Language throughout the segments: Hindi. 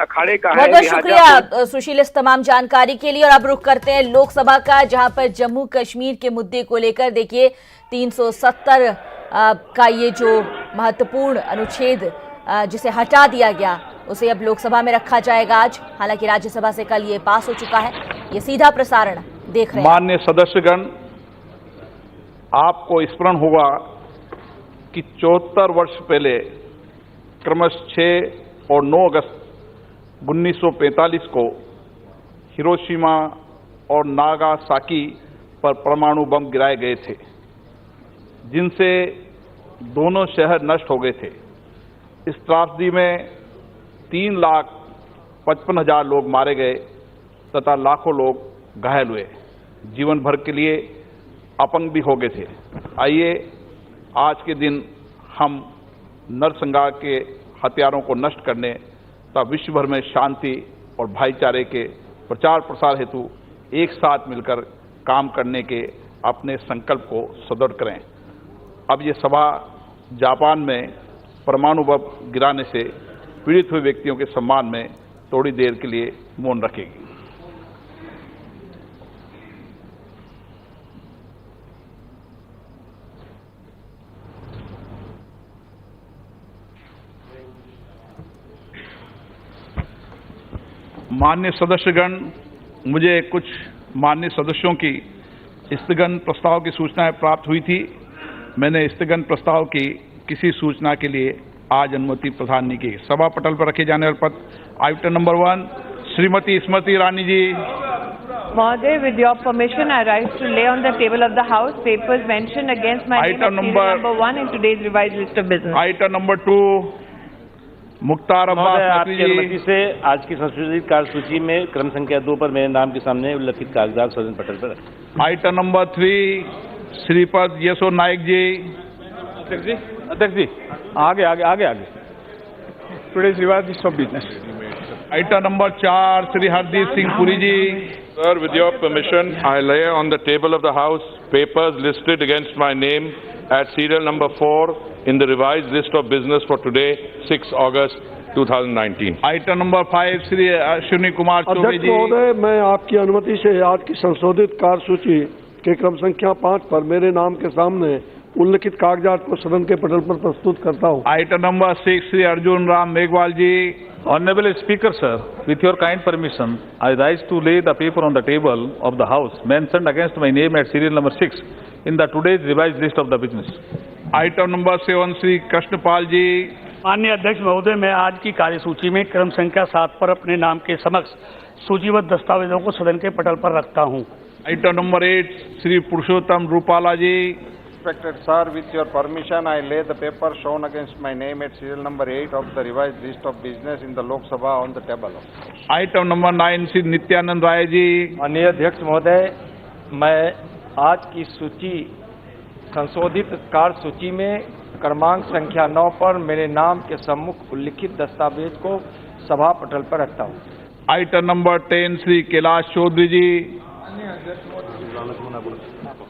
अखाड़े का है। बहुत बहुत शुक्रिया सुशील इस तमाम जानकारी के लिए। और अब रुख करते हैं लोकसभा का, जहां पर जम्मू कश्मीर के मुद्दे को लेकर देखिए 370 का ये जो महत्वपूर्ण अनुच्छेद जिसे हटा दिया गया, उसे अब लोकसभा में रखा जाएगा आज। हालांकि राज्यसभा से कल ये पास हो चुका है। ये सीधा प्रसारण देख रहे हैं। माननीय सदस्यगण, आपको स्मरण होगा कि 74 वर्ष पहले क्रमशः 6 और 9 अगस्त 1945 को हिरोशिमा और नागासाकी पर परमाणु बम गिराए गए थे, जिनसे दोनों शहर नष्ट हो गए थे। इस त्रासदी में 3,55,000 लोग मारे गए तथा लाखों लोग घायल हुए, जीवन भर के लिए अपंग भी हो गए थे। आइए आज के दिन हम नरसंहार के हथियारों को नष्ट करने तथा विश्व भर में शांति और भाईचारे के प्रचार प्रसार हेतु एक साथ मिलकर काम करने के अपने संकल्प को सुदृढ़ करें। अब ये सभा जापान में परमाणु बम गिराने से पीड़ित हुए व्यक्तियों के सम्मान में थोड़ी देर के लिए मौन रखेगी। माननीय सदस्यगण, मुझे कुछ माननीय सदस्यों की स्थगन प्रस्ताव की सूचनाएं प्राप्त हुई थी। मैंने स्थगन प्रस्ताव की किसी सूचना के लिए आज अनुमति प्रदान नहीं की। सभा पटल पर रखे जाने वाले पद आइटम नंबर 1 श्रीमती स्मृति ईरानी जी। Mहोदय, with your permission, I rise to lay on the table of the House papers mentioned against my name as serial number 1 in today's revised list of business. Item number 2 Mukhtar Abbas Naqvi आपकी अनुमति से आज की संशोधित कार्यसूची में क्रम संख्या 2 पर मेरे नाम के सामने उल्लिखित कागजात सदन पटल पर रखें। Item number 3 Shripad Yesso Naik ji. अध्यक्ष जी, आगे today's revised list of business. Item number 4 Shri Hardeep Singh Puri ji. Sir, with your permission, I lay on the table of the House papers listed against my name at serial number 4 in the revised list of business for today, 6 August 2019. Item number 5 Shri Ashwini Kumar Choubey अध्यक्ष जी। महोदय, मैं आपकी अनुमति से आज की संशोधित कार्यसूची के क्रम संख्या 5 पर मेरे नाम के सामने उल्लिखित कागजात को सदन के पटल पर प्रस्तुत करता हूँ। Item number 6 Shri Arjun Ram Meghwal ji. Honorable Speaker, sir, with your kind permission, I rise to lay the paper on the table of the House mentioned against my name at serial number 6 in the today's revised list of the business. Item number 7 Shri Krishanpal ji. माननीय अध्यक्ष महोदय, मैं आज की कार्यसूची में क्रम संख्या 7 पर अपने नाम के समक्ष सूचीबद्ध दस्तावेजों को सदन के पटल पर रखता हूं। Item number 8 Shri Purushottam Rupala ji. Respected sir, with your permission, I lay the paper shown against my name at serial number 8 of the revised list of business in the Lok Sabha on the table. Item number 9 Shri Nityanand Rai ji. माननीय अध्यक्ष महोदय, मैं आज की सूची संशोधित कार्य सूची में क्रमांक संख्या 9 पर मेरे नाम के सम्मुख उल्लिखित दस्तावेज को सभा पटल पर रखता हूँ। आइटम नंबर 10 श्री कैलाश चौधरी जी।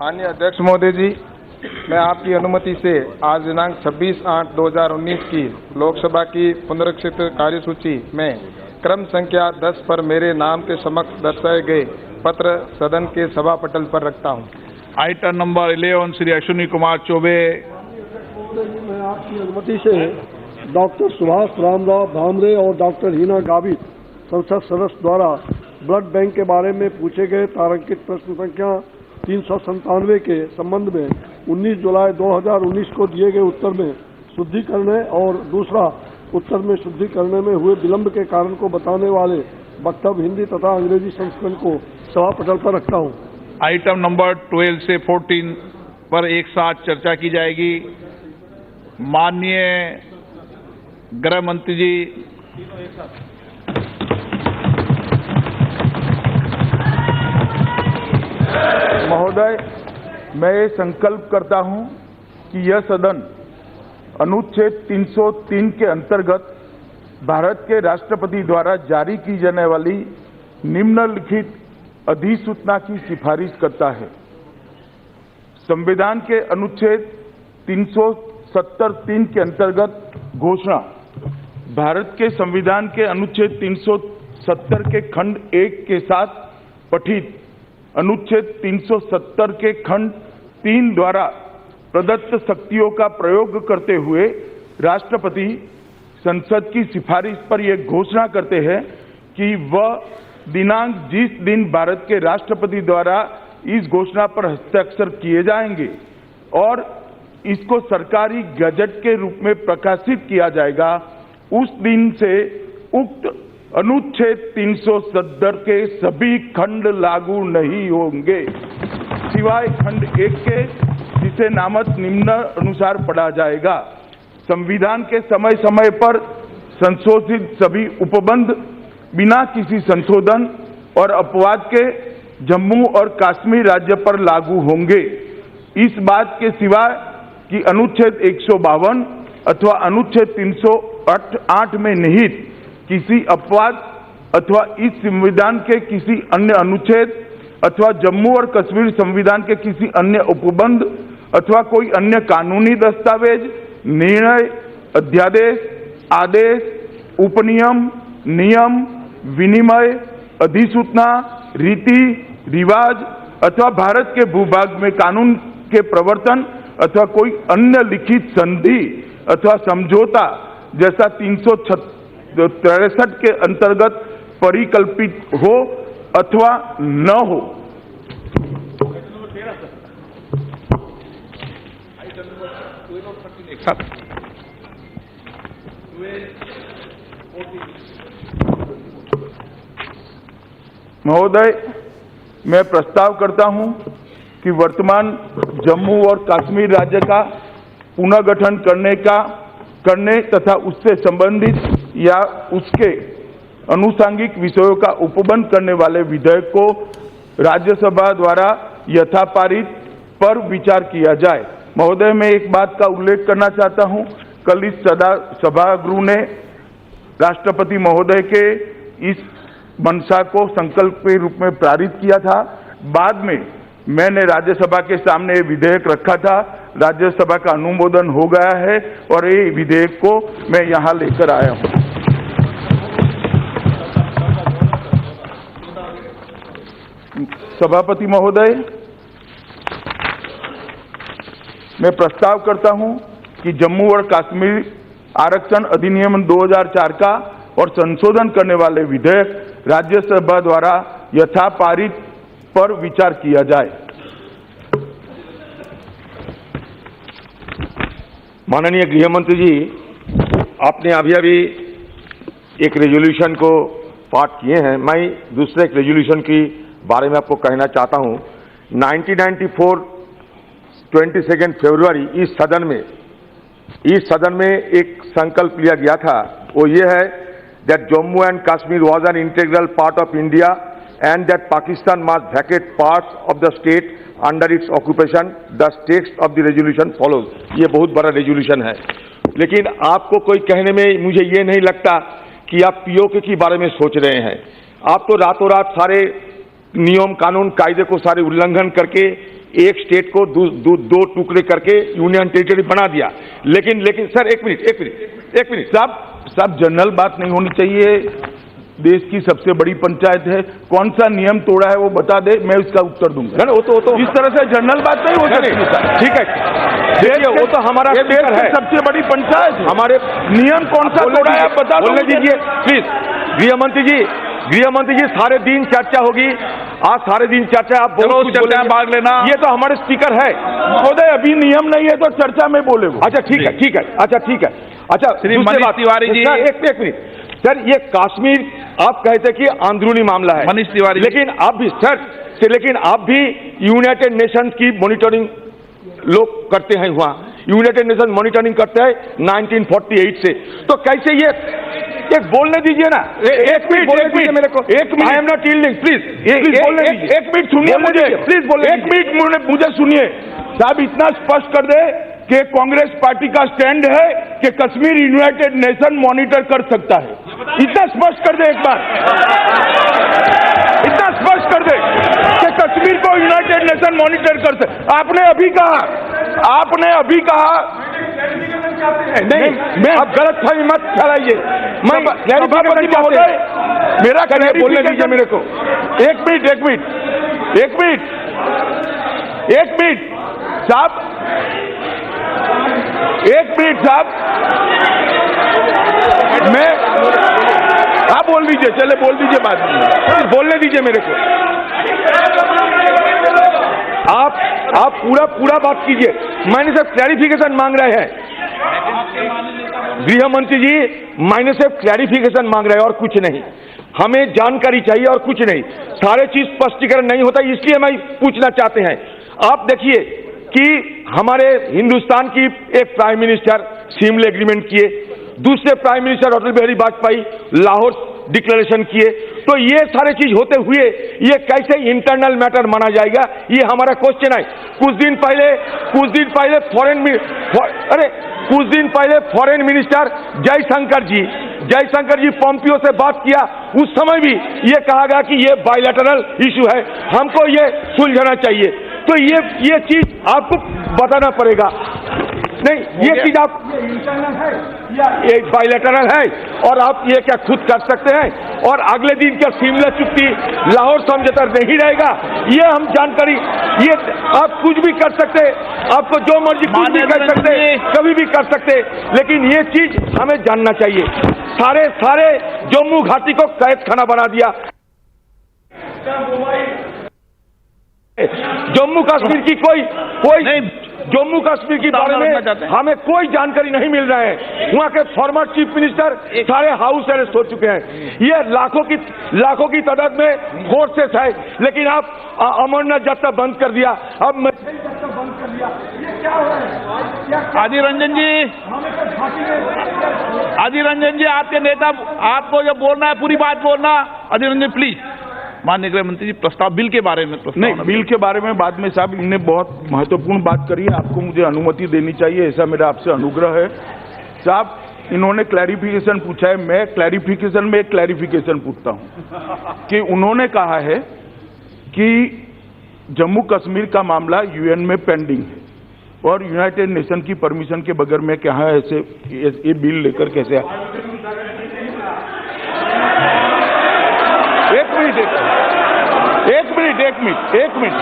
माननीय अध्यक्ष महोदय जी, मैं आपकी अनुमति से आज दिनांक 26/8/2019 की लोकसभा की पुनरीक्षित कार्यसूची में क्रम संख्या 10 पर मेरे नाम के समक्ष दर्शाए गए पत्र सदन के सभा पटल पर रखता हूं। Item number 11 Shri Ashwini Kumar Choubey. मैं आपकी अनुमति से डॉक्टर सुभाष रामराव भामरे और डॉक्टर हिना गावित संसद सदस्य द्वारा ब्लड बैंक के बारे में पूछे गए तारांकित प्रश्न संख्या 397 के संबंध में 19 जुलाई 2019 को दिए गए उत्तर में शुद्धि करने और दूसरा उत्तर में शुद्धि करने में हुए विलंब के कारण को बताने वाले वक्तव्य हिंदी तथा अंग्रेजी संस्करण को सभा पटल पर रखता हूं। आइटम नंबर 12 से 14 पर एक साथ चर्चा की जाएगी। माननीय गृह मंत्री जी। महोदय, मैं ये संकल्प करता हूं कि यह सदन अनुच्छेद 303 के अंतर्गत भारत के राष्ट्रपति द्वारा जारी की जाने वाली निम्नलिखित अधिसूचना की सिफारिश करता है। संविधान के अनुच्छेद 370(3) के अंतर्गत घोषणा भारत के संविधान के अनुच्छेद 370 के खंड 1 के साथ पठित अनुच्छेद 370 के खंड 3 द्वारा प्रदत्त शक्तियों का प्रयोग करते हुए राष्ट्रपति संसद की सिफारिश पर यह घोषणा करते हैं कि वह दिनांक जिस दिन भारत के राष्ट्रपति द्वारा इस घोषणा पर हस्ताक्षर किए जाएंगे और इसको सरकारी गजट के रूप में प्रकाशित किया जाएगा, उस दिन से उक्त अनुच्छेद 370 के सभी खंड लागू नहीं होंगे, सिवाय खंड 1 के, जिसे नामत निम्न अनुसार पढ़ा जाएगा। संविधान के समय समय पर संशोधित सभी उपबंध बिना किसी संशोधन और अपवाद के जम्मू और कश्मीर राज्य पर लागू होंगे। इस बात के सिवाय कि अनुच्छेद 152 अथवा अनुच्छेद 308 में निहित किसी अपवाद अथवा इस संविधान के किसी अन्य अनुच्छेद अथवा जम्मू और कश्मीर संविधान के किसी अन्य उपबंध अथवा कोई अन्य कानूनी दस्तावेज, निर्णय, अध्यादेश, आदेश, उपनियम, नियम, विनिमय, अधिसूचना, रीति रिवाज अथवा भारत के भूभाग में कानून के प्रवर्तन अथवा कोई अन्य लिखित संधि अथवा समझौता जैसा 363 के अंतर्गत परिकल्पित हो अथवा न हो। महोदय, मैं प्रस्ताव करता हूं कि वर्तमान जम्मू और कश्मीर राज्य का पुनर्गठन करने तथा उससे संबंधित या उसके अनुषंगिक विषयों का उपबंध करने वाले विधेयक को राज्यसभा द्वारा यथापारित पर विचार किया जाए। महोदय, मैं एक बात का उल्लेख करना चाहता हूं। कल इस सभागृह ने राष्ट्रपति महोदय के इस मंशा को संकल्प के रूप में पारित किया था। बाद में मैंने राज्यसभा के सामने ये विधेयक रखा था, राज्यसभा का अनुमोदन हो गया है और ये विधेयक को मैं यहाँ लेकर आया हूँ। सभापति महोदय, मैं प्रस्ताव करता हूँ कि जम्मू और कश्मीर आरक्षण अधिनियम 2004 का और संशोधन करने वाले विधेयक राज्यसभा द्वारा यथापारित पर विचार किया जाए। माननीय गृह मंत्री जी, आपने अभी एक रेजोल्यूशन को पास किए हैं। मैं दूसरे एक रेजोल्यूशन की बारे में आपको कहना चाहता हूं। 1994 22 फरवरी इस सदन में एक संकल्प लिया गया था। वो ये है that Jammu and Kashmir was an integral part of India and that Pakistan must vacate parts of the state under its occupation. The text of the resolution follows. ये बहुत बड़ा रेजोल्यूशन है, लेकिन आपको कोई कहने में मुझे ये नहीं लगता कि आप पीओके के बारे में सोच रहे हैं। आप तो रातों रात सारे नियम कानून कायदे को सारे उल्लंघन करके एक स्टेट को दो टुकड़े करके यूनियन टेरिटरी बना दिया। लेकिन सर एक मिनट साहब, जनरल बात नहीं होनी चाहिए। देश की सबसे बड़ी पंचायत है, कौन सा नियम तोड़ा है वो बता दे, मैं उसका उत्तर दूंगा। वो तो इस तरह से जनरल बात नहीं हो सकती। ठीक है, देखिए वो तो हमारा स्पीकर है, सबसे बड़ी पंचायत है। हमारे नियम कौन सा तोड़ा है आप बता दीजिए प्लीज। गृह मंत्री जी सारे दिन चर्चा होगी, आज सारे दिन चर्चा। आप बहुत चर्चा भाग लेना, ये तो हमारे स्पीकर है। महोदय, अभी नियम नहीं है तो चर्चा में बोले। अच्छा ठीक है। अच्छा श्री मनीष तिवारी जी, एक मिनट सर, ये कश्मीर आप कहते कि अंदरूनी मामला है मनीष तिवारी, लेकिन आप भी यूनाइटेड नेशंस की मॉनिटरिंग लोग करते हैं। वहां यूनाइटेड नेशन मॉनिटरिंग करते हैं 1948 से, तो कैसे ये एक बोलने दीजिए ना। एक मिनट मेरे को, I am not yielding, please एक मिनट सुनिए मुझे, प्लीज बोले। एक मिनट मुझे सुनिए साहब, इतना स्पष्ट कर दे कि कांग्रेस पार्टी का स्टैंड है कि कश्मीर यूनाइटेड नेशन मॉनिटर कर सकता है। इतना स्पष्ट कर दे एक बार, इतना स्पष्ट कर दे कि कश्मीर को यूनाइटेड नेशन मॉनिटर कर सकता। आपने अभी कहा नहीं, मैं आप गलत फहमी मत फैलाइए। मैं मेरा कहना बोलने दीजिए मेरे को। एक मिनट साहब, मैं आप बोल दीजिए, चले बोल दीजिए, बात बोलने दीजिए मेरे को। आप पूरा बात कीजिए। मैंने सिर्फ क्लैरिफिकेशन मांग रहे हैं गृह मंत्री जी, मैंने सिर्फ क्लैरिफिकेशन मांग रहे हैं और कुछ नहीं। हमें जानकारी चाहिए और कुछ नहीं। सारे चीज स्पष्टीकरण नहीं होता, इसलिए मैं पूछना चाहते हैं। आप देखिए कि हमारे हिंदुस्तान की एक प्राइम मिनिस्टर शिमला एग्रीमेंट किए, दूसरे prime minister Atal Bihari Vajpayee Lahore declaration किए, तो ये सारे चीज होते हुए ये कैसे इंटरनल मैटर माना जाएगा, ये हमारा क्वेश्चन है। कुछ दिन पहले फॉरेन मिनिस्टर जयशंकर जी पोम्पियो से बात किया, उस समय भी ये कहा गया कि ये बायलैटरल इशू है, हमको ये सुलझाना चाहिए। तो ये चीज आपको बताना पड़ेगा। नहीं, ये चीज आप इंटरनल है या ये बायलैटरल है, और आप ये क्या खुद कर सकते हैं? और अगले दिन क्या शिमला चुक्ति लाहौर समझौता नहीं रहेगा? ये हम जानकारी, ये आप कुछ भी कर सकते, आपको जो मर्जी कुछ भी कर सकते, कभी भी कर सकते, लेकिन ये चीज हमें जानना चाहिए। सारे जम्मू घाटी को कैद खाना बना दिया। जम्मू कश्मीर की कोई जम्मू कश्मीर के बारे में हमें कोई जानकारी नहीं मिल रहा है। वहाँ के फॉर्मर चीफ मिनिस्टर सारे हाउस अरेस्ट हो चुके हैं। ये लाखों की तादाद में फोर्सेस है, लेकिन आप अमरनाथ यात्रा बंद कर दिया, अब यात्रा बंद कर दिया। ये क्या हो रहा है? आदिर रंजन जी, आपके नेता, आपको जो बोलना है पूरी बात बोलना। आदिर रंजन प्लीज। माननीय गृह मंत्री जी, प्रस्ताव बिल के बारे में नहीं, बिल के बारे में बाद में साहब, इनने बहुत महत्वपूर्ण बात करी है, आपको मुझे अनुमति देनी चाहिए, ऐसा मेरा आपसे अनुग्रह है। साहब, इन्होंने क्लैरिफिकेशन पूछा है, मैं क्लैरिफिकेशन में एक क्लैरिफिकेशन पूछता हूं कि उन्होंने कहा है कि जम्मू कश्मीर का मामला यूएन में पेंडिंग है और यूनाइटेड नेशन की परमिशन के बगैर में क्या है ऐसे ये बिल लेकर कैसे एक मिनट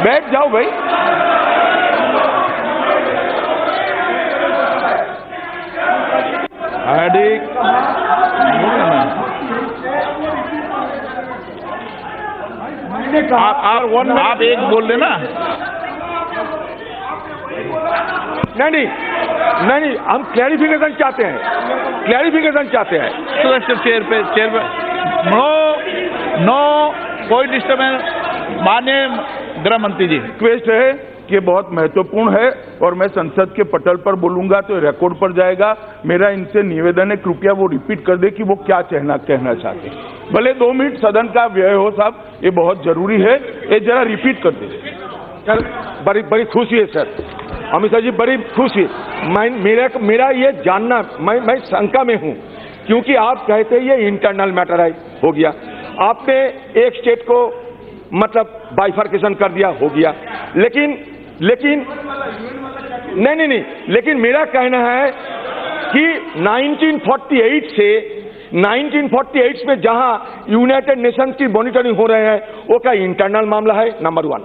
बैठ जाओ भाई। आप एक बोल लेना। नहीं, हम क्लैरिफिकेशन चाहते हैं। चेयर पे नो कोई डिस्टर्बेंस। माननीय गृह मंत्री जी, रिक्वेस्ट है कि बहुत महत्वपूर्ण है और मैं संसद के पटल पर बोलूंगा तो रिकॉर्ड पर जाएगा। मेरा इनसे निवेदन है, कृपया वो रिपीट कर दे कि वो क्या कहना चाहते हैं। भले 2 मिनट सदन का व्यय हो साहब, ये बहुत जरूरी है, ये जरा रिपीट कर दे। बड़ी खुशी है सर, अमित शाह जी, बड़ी खुशी। मेरा ये जानना, मैं शंका में हूं, क्योंकि आप कहते ये इंटरनल मैटर है, हो गया। आपने एक स्टेट को मतलब बाइफर्केशन कर दिया, हो गया। लेकिन नहीं, लेकिन मेरा कहना है कि 1948 में जहां यूनाइटेड नेशंस की मॉनिटरिंग हो रहे हैं, वो क्या इंटरनल मामला है? नंबर 1।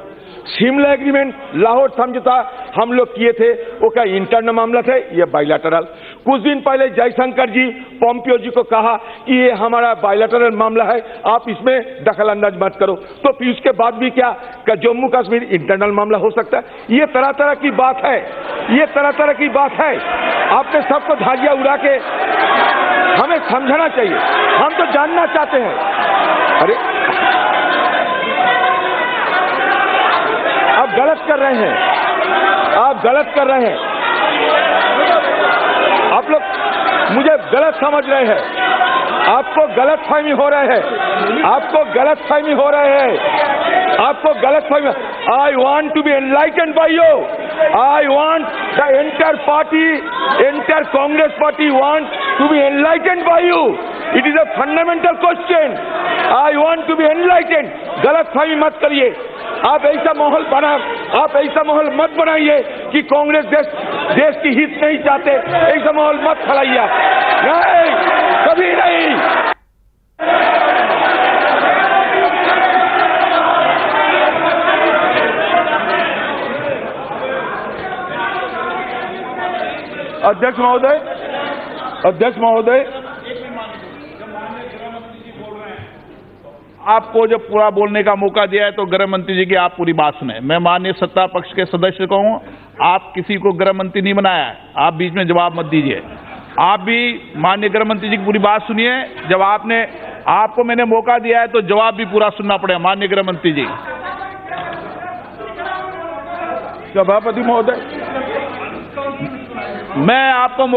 शिमला एग्रीमेंट, लाहौर समझौता हम लोग किए थे, वो क्या इंटरनल मामला थे? ये बायलैटरल। कुछ दिन पहले जयशंकर जी पोम्पियो जी को कहा कि ये हमारा बायलैटरल मामला है, आप इसमें दखल अंदाज मत करो। तो फिर उसके बाद भी क्या जम्मू कश्मीर इंटरनल मामला हो सकता है? ये तरह तरह की बात है, आपने सबको धागिया उड़ा के हमें समझाना चाहिए। हम तो जानना चाहते हैं। अरे आप गलत कर रहे हैं, आप लोग मुझे गलत समझ रहे हैं, आपको गलत फहमी हो रहे हैं। I want to be enlightened by you. I want the entire Congress party want to be enlightened by you. It is a fundamental question. I want to be enlightened. गलत फहमी मत करिए। आप ऐसा माहौल मत बनाइए कि कांग्रेस देश देश की हित नहीं चाहते, ऐसा माहौल मत फैलाइए आप। नहीं, कभी नहीं। अध्यक्ष महोदय, आपको जब पूरा बोलने का मौका दिया है तो गृह मंत्री जी की आप पूरी बात सुने। मैं माननीय सत्ता पक्ष के सदस्य को हूं, आप किसी को गृह मंत्री नहीं बनाया है, आप बीच में जवाब मत दीजिए। आप भी माननीय गृह मंत्री जी की पूरी बात सुनिए। जब आपको मैंने मौका दिया है तो जवाब भी पूरा सुनना पड़ेगा माननीय गृह मंत्री जी। सभापति महोदय, मैं आपको